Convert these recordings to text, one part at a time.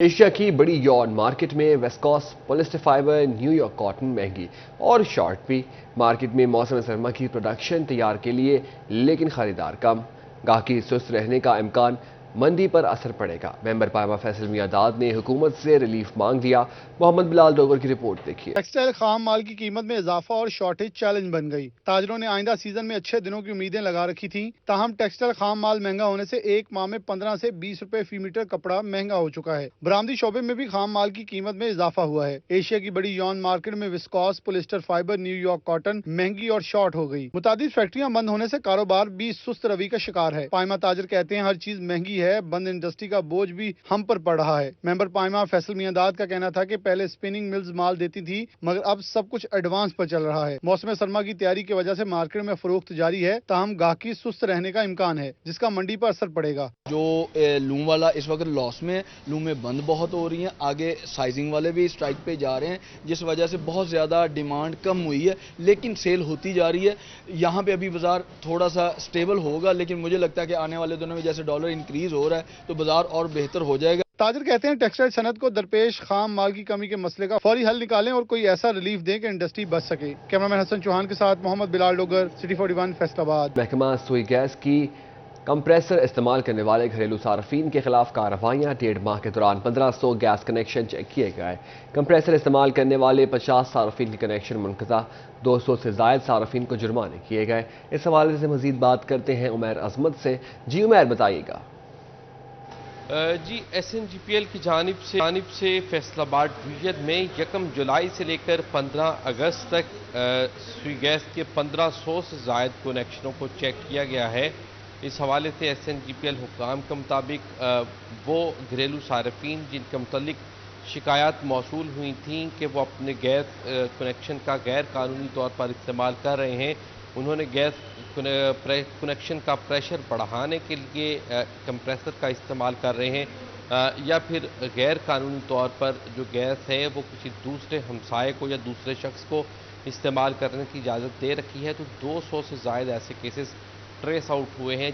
Asia की बड़ी yawn market में वेस्कोस पॉलिस्टर फाइबर न्यूयॉर्क कॉटन महंगी और शॉर्ट भी। मार्केट में मौसम सरमा की प्रोडक्शन तैयार के लिए, लेकिन खरीदार कम। गाहकी सुस्त रहने का इम्कान, मंदी पर असर पड़ेगा। मेंबर पायमा फैसल मियादाद ने हुकूमत से रिलीफ मांग दिया। मोहम्मद बिलाल डोगर की रिपोर्ट देखिए। टेक्सटाइल खाम माल की कीमत में इजाफा और शॉर्टेज चैलेंज बन गई। ताजरों ने आइंदा सीजन में अच्छे दिनों की उम्मीदें लगा रखी थी। ताहम टेक्सटाइल खाम माल महंगा होने से एक माह में 15 से 20 रुपए फी मीटर कपड़ा महंगा हो चुका है। बरामदी शोबे में भी खाम माल की कीमत में इजाफा हुआ है। एशिया की बड़ी यॉन मार्केट में viscous polyester fibre New York cotton महंगी और शॉर्ट हो गई। मुतादिद फैक्ट्रियां बंद होने से कारोबार भी सुस्त रवि का शिकार है। पायमा ताजर कहते हैं हर चीज महंगी है, बंद इंडस्ट्री का बोझ भी हम पर पड़ रहा है। मेंबर पायमा फैसल मियादाद का कहना था कि पहले स्पिनिंग मिल्स माल देती थी, मगर अब सब कुछ एडवांस पर चल रहा है। मौसम सरमा की तैयारी की वजह से मार्केट में फरोख्त जारी है, ताहम गाहकी सुस्त रहने का इम्कान है, जिसका मंडी पर असर पड़ेगा। जो लूम वाला इस वक्त लॉस में, लूम में बंद बहुत हो रही हैं। आगे साइजिंग वाले भी स्ट्राइक पे जा रहे हैं, जिस वजह से बहुत ज़्यादा डिमांड कम हुई है, लेकिन सेल होती जा रही है। यहाँ पे अभी बाजार थोड़ा सा स्टेबल होगा, लेकिन मुझे लगता है कि आने वाले दिनों में जैसे डॉलर इंक्रीज हो रहा है तो बाजार और बेहतर हो जाएगा। ताजर कहते हैं टेक्सटाइल सनत को दरपेश खाम माल की कमी के मसले का फौरी हल निकालें और कोई ऐसा रिलीफ दें कि इंडस्ट्री बच सके। कैमरामैन हसन चौहान के साथ मोहम्मद बिलाल डोगर, सिटी 41 फैसलाबाद। महकमा सुई गैस की कंप्रेसर इस्तेमाल करने वाले घरेलू सार्फिन के खिलाफ कार्रवाइयाँ। 1.5 माह के दौरान 1500 गैस कनेक्शन चेक किए गए। कंप्रेसर इस्तेमाल करने वाले 50 सार्फिन के कनेक्शन मुनक़ता, 200 से ज़ायद सार्फिन को जुर्माने किए गए। इस हवाले से मजीद बात करते हैं उमैर अजमत से। जी उमैर, बताइएगा। जी, SNGPL की जानिब से फैसलाबाद डिवीजन में 1 जुलाई से लेकर 15 अगस्त तक सुई गैस के 1500 से ज़ायद कनेक्शनों को चेक किया गया है। इस हवाले से SNGPL हुक्काम के मुताबिक वो घरेलू सार्फिन जिनके मुतल्लिक शिकायत मौसूल हुई थी कि वो अपने गैस कनेक्शन का गैर कानूनी तौर पर इस्तेमाल कर रहे हैं, उन्होंने गैस कनेक्शन का प्रेशर बढ़ाने के लिए कंप्रेसर का इस्तेमाल कर रहे हैं, या फिर गैर कानूनी तौर पर जो गैस है वो किसी दूसरे हमसाये को या दूसरे शख्स को इस्तेमाल करने की इजाज़त दे रखी है। तो 200 से ज़ायद ऐसे केसेस ट्रेस आउट हुए हैं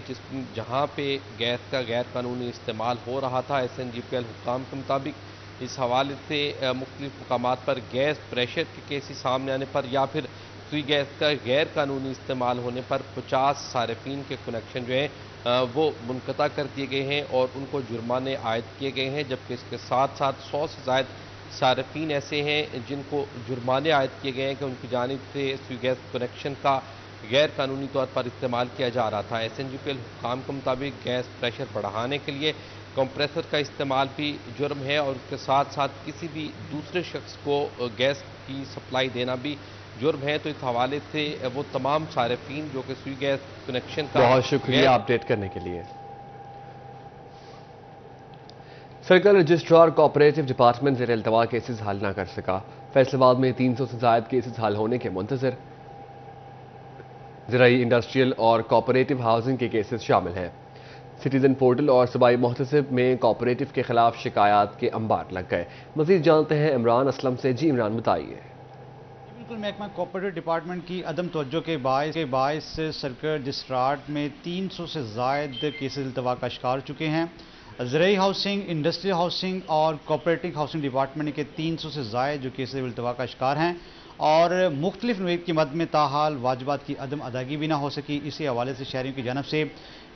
जहाँ पे गैस का गैर कानूनी इस्तेमाल हो रहा था। SNGPL हुक्काम के मुताबिक इस हवाले से मुख्तलिफ मकामात पर गैस प्रेशर के केसेस सामने आने पर या फिर सुई गैस का गैर कानूनी इस्तेमाल होने पर 50 सार्फिन के कनेक्शन जो हैं वो मुनक़ता कर दिए गए हैं और उनको जुर्माने आयद किए गए हैं, जबकि इसके साथ साथ 100 से ज़ायद सार्फिन ऐसे हैं जिनको जुर्माने आयद किए गए हैं कि उनकी जानिब से सुई गैस कनेक्शन का गैर कानूनी तौर पर इस्तेमाल किया जा रहा था। SNGPL हुक्काम के मुताबिक गैस प्रेशर बढ़ाने के लिए कंप्रेसर का इस्तेमाल भी जुर्म है और उसके साथ साथ किसी भी दूसरे शख्स को गैस की सप्लाई देना भी जुर्म है। तो इस हवाले से वो तमाम सार्फिन जो कि सुई गैस कनेक्शन का, बहुत शुक्रिया अपडेट करने के लिए। सर्कल रजिस्ट्रार कोऑपरेटिव डिपार्टमेंट ज़ेर इल्तवा केसेस हल न कर सका। फैसलाबाद में 300 से ज़ायद केसेस हल होने के मुंतज़र। ज़राई, इंडस्ट्रियल और कोऑपरेटिव हाउसिंग के केसेस शामिल हैं। सिटीजन पोर्टल और सूबाई मुहतसिब में कोऑपरेटिव के खिलाफ शिकायत के अंबार लग गए। मज़ीद जानते हैं इमरान असलम से। जी इमरान, बताइए। बिल्कुल, महकमा कोऑपरेटिव डिपार्टमेंट की अदम तवज्जो के बायस सर्कल रजिस्ट्रार में 300 से ज़ायद केसेस इल्तवा का शिकार हो चुके हैं। ज़राई हाउसिंग, इंडस्ट्रियल हाउसिंग और कोऑपरेटिव हाउसिंग डिपार्टमेंट के 300 से ज़ायद जो केसेस इल्तवा का शिकार हैं और मुख्तलिफ नोएब की मद में ताहाल वाजबात की अदम अदायगी भी ना हो सकी। इसी हवाले से शहरियों की जानब से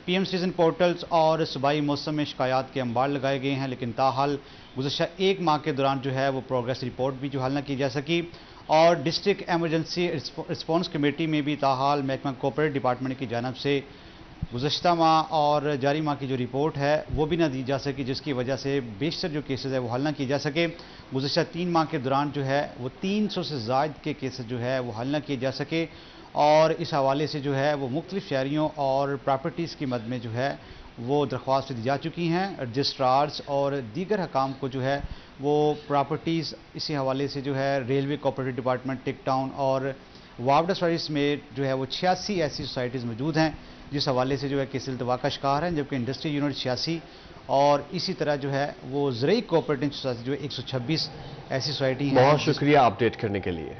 PM सिटीजन पोर्टल्स और सूबाई मौसम में शिकायत के अंबार लगाए गए हैं, लेकिन ताहाल गुज़श्ता 1 माह के दौरान जो है वो प्रोग्रेस रिपोर्ट भी जो हल न की जा सकी। और डिस्ट्रिक्ट एमरजेंसी रिस्पॉन्स कमेटी में भी ताहाल महकमा कोऑपरेटिव डिपार्टमेंट की जानब से गुज़श्ता माह और जारी माह की जो रिपोर्ट है वो भी ना दी जा सकी, जिसकी वजह से बेशतर जो केसेस है वो हल ना की जा सके। गुज़श्ता 3 माह के दौरान जो है वो 300 से ज़ायद के केसेस जो है वो हल ना किए जा सके और इस हवाले से जो है वो मुख्तलिफ शहरियों और प्रॉपर्टीज़ की मद में जो है वो दरख्वास्त दी जा चुकी हैं। रजिस्ट्रार्स और दीगर हकाम को जो है वो प्रॉपर्टीज़ इसी हवाले से जो है रेलवे कोऑपरेटिव डिपार्टमेंट, टिक टाउन और वापडा सोसाइटीज़ में जो है वो 86 ऐसी सोसाइटीज़ मौजूद हैं जिस हवाले से जो है केस इल्तवा का शिकार हैं, जबकि इंडस्ट्री यूनिट 86 और इसी तरह जो है वो ज़राई कोऑपरेटिव सोसाइटी जो है 126 ऐसी सोसाइटी हैं। बहुत शुक्रिया अपडेट करने के लिए।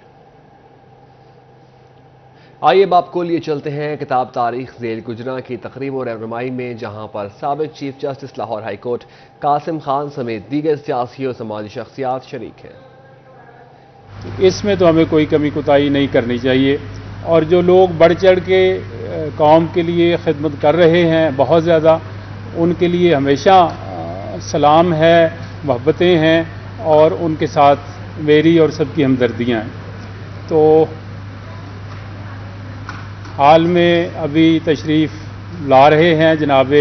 آئیے اب آپ کو لیے چلتے ہیں کتاب تاریخ ذیل گجراں کی تقریب و رہنمائی میں، جہاں پر سابق chief justice Lahore high court Qasim Khan سمیت دیگر سیاسی اور سماجی شخصیات شریک ہیں۔ اس میں تو ہمیں کوئی کمی کوتاہی نہیں کرنی چاہیے، اور جو لوگ بڑھ چڑھ کے قوم کے لیے خدمت کر رہے ہیں بہت زیادہ، ان کے لیے ہمیشہ سلام ہے، محبتیں ہیں، اور ان کے ساتھ میری اور سب کی ہمدردیاں ہیں۔ تو حال میں ابھی تشریف لا رہے ہیں جناب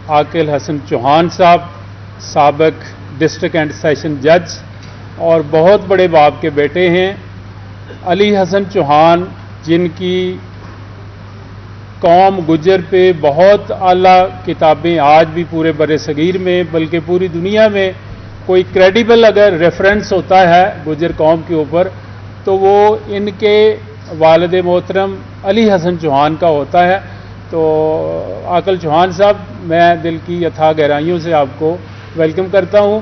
عاقل حسن چوہان صاحب، سابق ڈسٹرکٹ اینڈ سیشن جج اور بہت بڑے باپ کے بیٹے ہیں، علی حسن چوہان، جن کی قوم گجر پہ بہت اعلیٰ کتابیں آج بھی پورے بر صغیر میں بلکہ پوری دنیا میں کوئی کریڈیبل اگر ریفرنس ہوتا ہے گجر قوم کے اوپر تو وہ ان کے والد محترم علی حسن چوہان کا ہوتا ہے۔ تو عاقل چوہان صاحب، میں دل کی اتھاہ گہرائیوں سے آپ کو ویلکم کرتا ہوں۔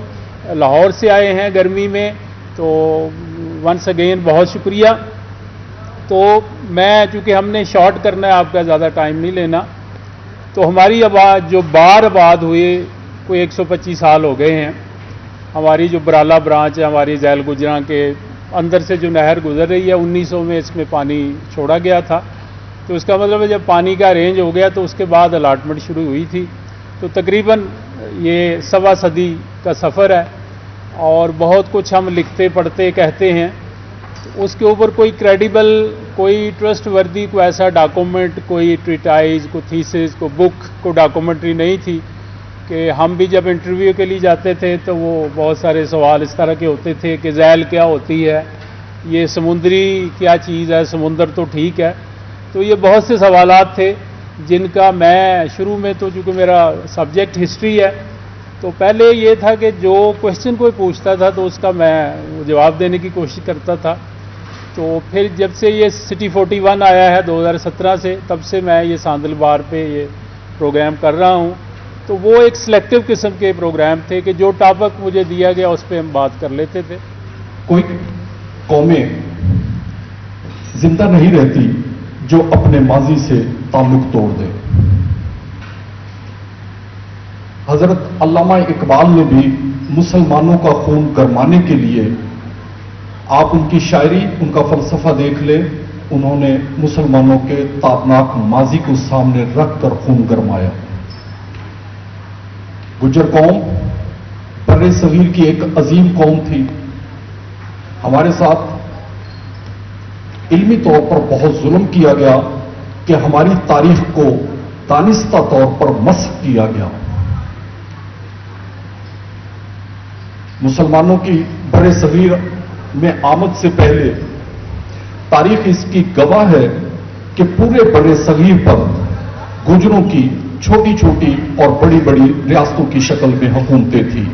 لاہور سے آئے ہیں گرمی میں، تو ونس اگین بہت شکریہ۔ تو میں چونکہ ہم نے شارٹ کرنا ہے، آپ کا زیادہ ٹائم نہیں لینا، تو ہماری آباد جو بار آباد ہوئے کوئی 125 سال ہو گئے ہیں۔ ہماری جو برالا برانچ ہے ہماری ذیل گجراں کے اندر سے جو نہر گزر رہی ہے، 1900 میں اس میں پانی چھوڑا گیا تھا، تو اس کا مطلب ہے جب پانی کا رینج ہو گیا تو اس کے بعد الاٹمنٹ شروع ہوئی تھی، تو تقریباً یہ 1.25 صدی کا سفر ہے، اور بہت کچھ ہم لکھتے پڑھتے کہتے ہیں، تو اس کے اوپر کوئی کریڈیبل، کوئی ٹرسٹ وردی، کوئی ایسا ڈاکومنٹ، کوئی ٹریٹائز، کوئی تھیسس، کوئی بک، کوئی ڈاکومنٹری نہیں تھی کہ ہم بھی جب انٹرویو کے لیے جاتے تھے تو وہ بہت سارے سوال اس طرح کے ہوتے تھے کہ ذیل کیا ہوتی ہے، یہ سمندری کیا چیز ہے، سمندر تو ٹھیک ہے۔ تو یہ بہت سے سوالات تھے جن کا میں شروع میں تو چونکہ میرا سبجیکٹ ہسٹری ہے، تو پہلے یہ تھا کہ جو کوشچن کوئی پوچھتا تھا تو اس کا میں جواب دینے کی کوشش کرتا تھا۔ تو پھر جب سے یہ سٹی 41 آیا ہے 2017 سے، تب سے میں یہ ساندل بار پہ یہ پروگرام کر رہا ہوں۔ تو وہ ایک سلیکٹیو قسم کے پروگرام تھے کہ جو ٹاپک مجھے دیا گیا اس پہ ہم بات کر لیتے تھے۔ کوئی قومیں زندہ نہیں رہتی جو اپنے ماضی سے تعلق توڑ دے۔ حضرت علامہ اقبال نے بھی مسلمانوں کا خون گرمانے کے لیے، آپ ان کی شاعری، ان کا فلسفہ دیکھ لیں، انہوں نے مسلمانوں کے تابناک ماضی کو سامنے رکھ کر خون گرمایا۔ گجر قوم بر صغیر کی ایک عظیم قوم تھی، ہمارے ساتھ علمی طور پر بہت ظلم کیا گیا کہ ہماری تاریخ کو دانستہ طور پر مسخ کیا گیا۔ مسلمانوں کی بر صغیر میں آمد سے پہلے تاریخ اس کی گواہ ہے کہ پورے بر صغیر پر گجروں کی چھوٹی چھوٹی اور بڑی بڑی ریاستوں کی شکل میں حکومتیں تھیں۔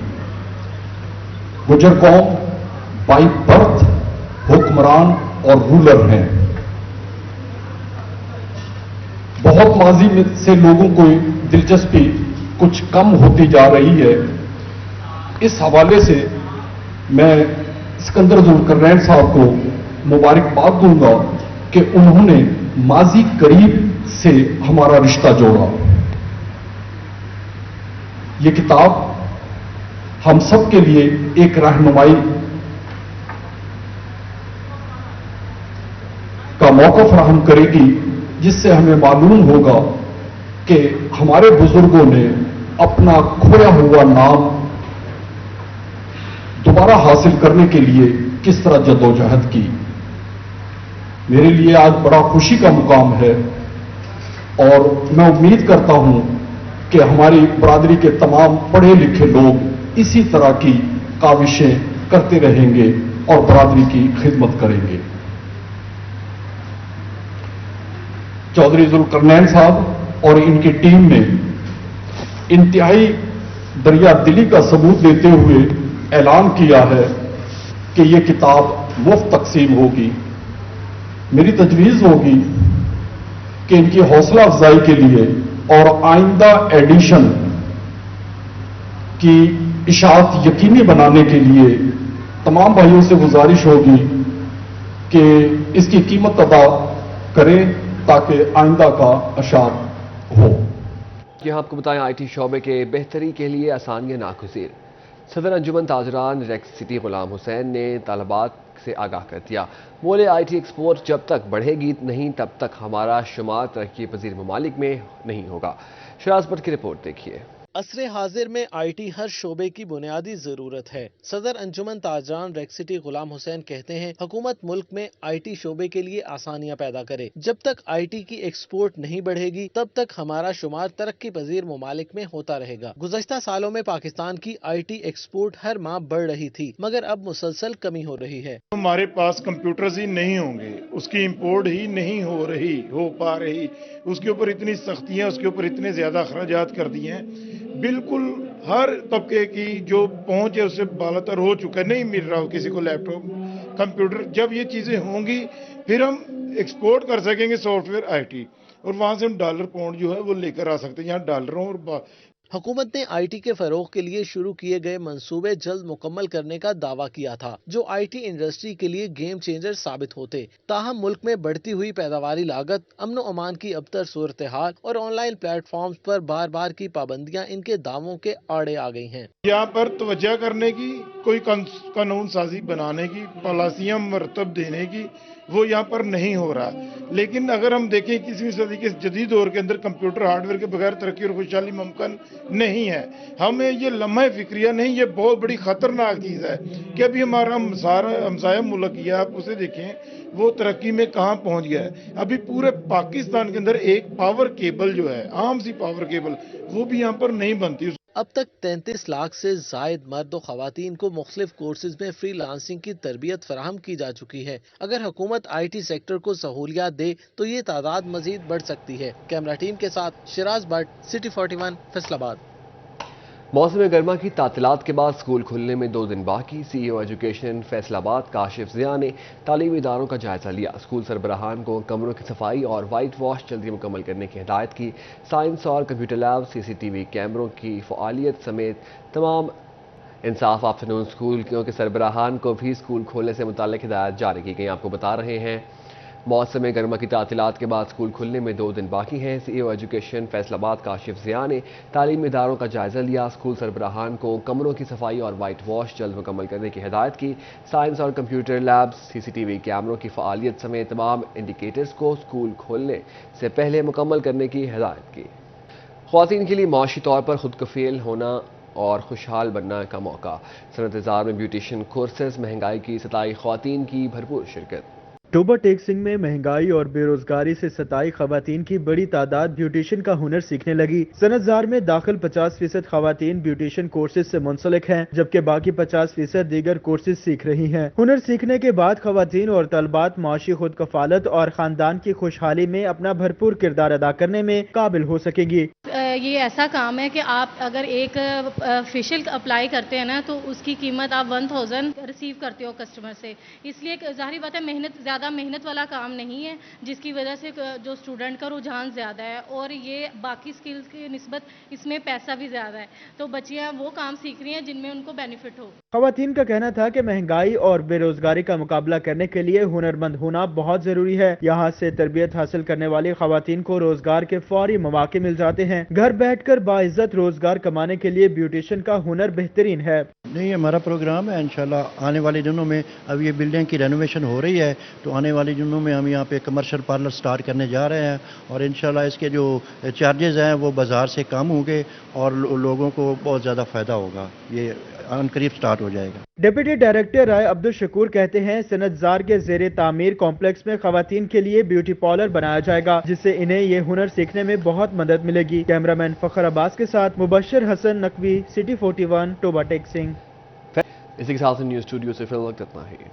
گجر قوم بائی برتھ حکمران اور رولر ہیں۔ بہت ماضی میں سے لوگوں کو دلچسپی کچھ کم ہوتی جا رہی ہے۔ اس حوالے سے میں اسکندر ذوالقرنین صاحب کو مبارکباد دوں گا کہ انہوں نے ماضی قریب سے ہمارا رشتہ جوڑا۔ یہ کتاب ہم سب کے لیے ایک رہنمائی کا موقع فراہم کرے گی، جس سے ہمیں معلوم ہوگا کہ ہمارے بزرگوں نے اپنا کھویا ہوا نام دوبارہ حاصل کرنے کے لیے کس طرح جدوجہد کی۔ میرے لیے آج بڑا خوشی کا مقام ہے، اور میں امید کرتا ہوں کہ ہماری برادری کے تمام پڑھے لکھے لوگ اسی طرح کی کاوشیں کرتے رہیں گے اور برادری کی خدمت کریں گے۔ چودھری ذوالقرنین صاحب اور ان کی ٹیم نے انتہائی دریا دلی کا ثبوت دیتے ہوئے اعلان کیا ہے کہ یہ کتاب مفت تقسیم ہوگی۔ میری تجویز ہوگی کہ ان کی حوصلہ افزائی کے لیے اور آئندہ ایڈیشن کی اشاعت یقینی بنانے کے لیے تمام بھائیوں سے گزارش ہوگی کہ اس کی قیمت ادا करें ताकि आइंदा का अशार हो। यहाँ आपको बताएं, IT शोबे के बेहतरी के लिए आसानियां नागुज़ीर। सदर अंजुमन ताजरान रेक्स सिटी गुलाम हुसैन ने तलबात से आगाह कर दिया। बोले, IT एक्सपोर्ट जब तक बढ़ेगी नहीं तब तक हमारा शुमार तरक्की पजीर ममालिक में नहीं होगा। शराज भट्ट की रिपोर्ट देखिए। असरे हाजिर में IT हर शोबे की बुनियादी जरूरत है। सदर अंजुमन ताजरान रेक्स सिटी गुलाम हुसैन कहते हैं, हुकूमत मुल्क में IT शोबे के लिए आसानियां पैदा करे। जब तक IT की एक्सपोर्ट नहीं बढ़ेगी तब तक हमारा शुमार तरक्की पजीर ममालिक में होता रहेगा। गुज़श्ता सालों में पाकिस्तान की IT एक्सपोर्ट हर माह बढ़ रही थी, मगर अब मुसलसल कमी हो रही है। हमारे पास कंप्यूटर्स ही नहीं होंगे, उसकी इंपोर्ट ही नहीं हो पा रही, उसके ऊपर इतनी सख्तियां, उसके ऊपर इतने ज्यादा अखराजात कर दिए हैं, बिल्कुल हर तबके की जो पहुंच है उससे बालातर हो चुका है, नहीं मिल रहा हो किसी को लैपटॉप कंप्यूटर। जब ये चीजें होंगी फिर हम एक्सपोर्ट कर सकेंगे सॉफ्टवेयर IT, और वहां से हम डॉलर पाउंड जो है वो लेकर आ सकते हैं। यहाँ डॉलरों और हुकूमत ने IT के फरोग के लिए शुरू किए गए मंसूबे जल्द मुकम्मल करने का दावा किया था, जो IT इंडस्ट्री के लिए गेम चेंजर साबित होते। ताहम मुल्क में बढ़ती हुई पैदावारी लागत, अमन अमान की अबतर सूरत हाल और ऑनलाइन प्लेटफॉर्म्स पर बार बार की पाबंदियां इनके दावों के आड़े आ गई हैं। यहाँ पर तवज्जो करने की, कोई कानून साजी बनाने की, पॉलिसियां मरतब देने की, वो यहाँ पर नहीं हो रहा। लेकिन अगर हम देखें 21वीं सदी के जदीद दौर के अंदर कंप्यूटर हार्डवेयर के बगैर तरक्की और खुशहाली मुमकिन नहीं है। हमें ये लम्हा फिक्रिया नहीं, ये बहुत बड़ी खतरनाक चीज़ है कि अभी हमारा हमसाया मुल्क है, आप उसे देखें वो तरक्की में कहाँ पहुँच गया है। अभी पूरे पाकिस्तान के अंदर एक पावर केबल जो है, आम सी पावर केबल, वो भी यहाँ पर नहीं बनती। अब तक 33 लाख से जायद मर्द और खवातीन को मुख्तलिफ कोर्सेज में फ्रीलांसिंग की तरबियत फराहम की जा चुकी है। अगर हुकूमत IT सेक्टर को सहूलियात दे तो ये तादाद मजीद बढ़ सकती है। कैमरा टीम के साथ शराज भट्ट, सिटी 41, फैसलाबाद। मौसम गर्मा की तातीलात के बाद स्कूल खुलने में 2 दिन बाकी। CEO एजुकेशन फैसलाबाद काशिफ ज़िया ने तालीमी इदारों का जायजा लिया। स्कूल सरबराहान को कमरों की सफाई और वाइट वॉश जल्दी मुकम्मल करने की हिदायत की। साइंस और कंप्यूटर लैब, CCTV कैमरों की फ़आलियत समेत तमाम इंसाफ आफ्टरनून स्कूल के सरबराहान को भी स्कूल खोलने से मुताल्लिक हिदायत जारी की गई। आपको बता रहे हैं, मौसम गर्मा की तातीलात के बाद स्कूल खुलने में 2 दिन बाकी हैं। CEO एजुकेशन फैसलाबाद काशिफ ज़िया ने तालीमी इदारों का जायजा लिया। स्कूल सरबराहान को कमरों की सफाई और वाइट वॉश जल्द मुकम्मल करने की हिदायत की। साइंस और कंप्यूटर लैब्स, CCTV कैमरों की फ़आलियत समेत तमाम इंडिकेटर्स को स्कूल खोलने से पहले मुकम्मल करने की हिदायत की। ख़वातीन के लिए माशी तौर पर खुद कफ़ील होना और खुशहाल बनना का मौका। सनत इज़ार में ब्यूटिशियन कोर्सेज, महंगाई की सताई ख़वातीन की भरपूर शिरकत। टोबा टेक्सिंग में महंगाई और बेरोजगारी से सताई खवातीन की बड़ी तादाद ब्यूटिशियन का हुनर सीखने लगी। सनतजार में दाखिल 50% खवातीन ब्यूटिशियन कोर्सेज से मुंसलिक हैं, जबकि बाकी 50% दीगर कोर्सेज सीख रही हैं। हुनर सीखने के बाद खवातीन और तलबात माशी खुद कफालत और खानदान की खुशहाली में अपना भरपूर किरदार अदा करने में काबिल हो सकेंगी। ये ऐसा काम है कि आप अगर एक फेशियल अप्लाई करते हैं ना, तो उसकी कीमत आप 1000 रिसीव करते हो कस्टमर से। इसलिए जाहिर बात है, ज़्यादा मेहनत वाला काम नहीं है, जिसकी वजह से जो स्टूडेंट का रुझान ज़्यादा है, और ये बाकी स्किल्स की निस्बत इसमें पैसा भी ज़्यादा है। तो बच्चियाँ वो काम सीख रही हैं जिनमें उनको बेनिफिट हो। खवातीन का कहना था कि महंगाई और बेरोजगारी का मुकाबला करने के लिए हुनरमंद होना बहुत जरूरी है। यहाँ से तरबियत हासिल करने वाली खवातीन को रोजगार के फौरी मौके मिल जाते हैं। घर बैठकर बाइज्जत रोजगार कमाने के लिए ब्यूटिशियन का हुनर बेहतरीन है। नहीं, हमारा प्रोग्राम है इंशाल्लाह आने वाले दिनों में। अब ये बिल्डिंग की रेनोवेशन हो रही है, तो आने वाले दिनों में हम यहाँ पे कमर्शियल पार्लर स्टार्ट करने जा रहे हैं, और इंशाल्लाह इसके जो चार्जेस हैं वो बाजार से कम होंगे और लोगों को बहुत ज़्यादा फ़ायदा होगा। ये अनकरीब स्टार्ट हो जाएगा। डिप्टी डायरेक्टर राय अब्दुल शकूर कहते हैं, सनतजार के ज़ेरे तामीर कॉम्प्लेक्स में खवातीन के लिए ब्यूटी पार्लर बनाया जाएगा, जिससे इन्हें ये हुनर सीखने में बहुत मदद मिलेगी। कैमरामैन फखर अब्बास के साथ मुबशर हसन नकवी, सिटी 41, टोबा टेक्सिंग। इसी के साथ न्यूज़ स्टूडियो से फिर वक्त इतना ही।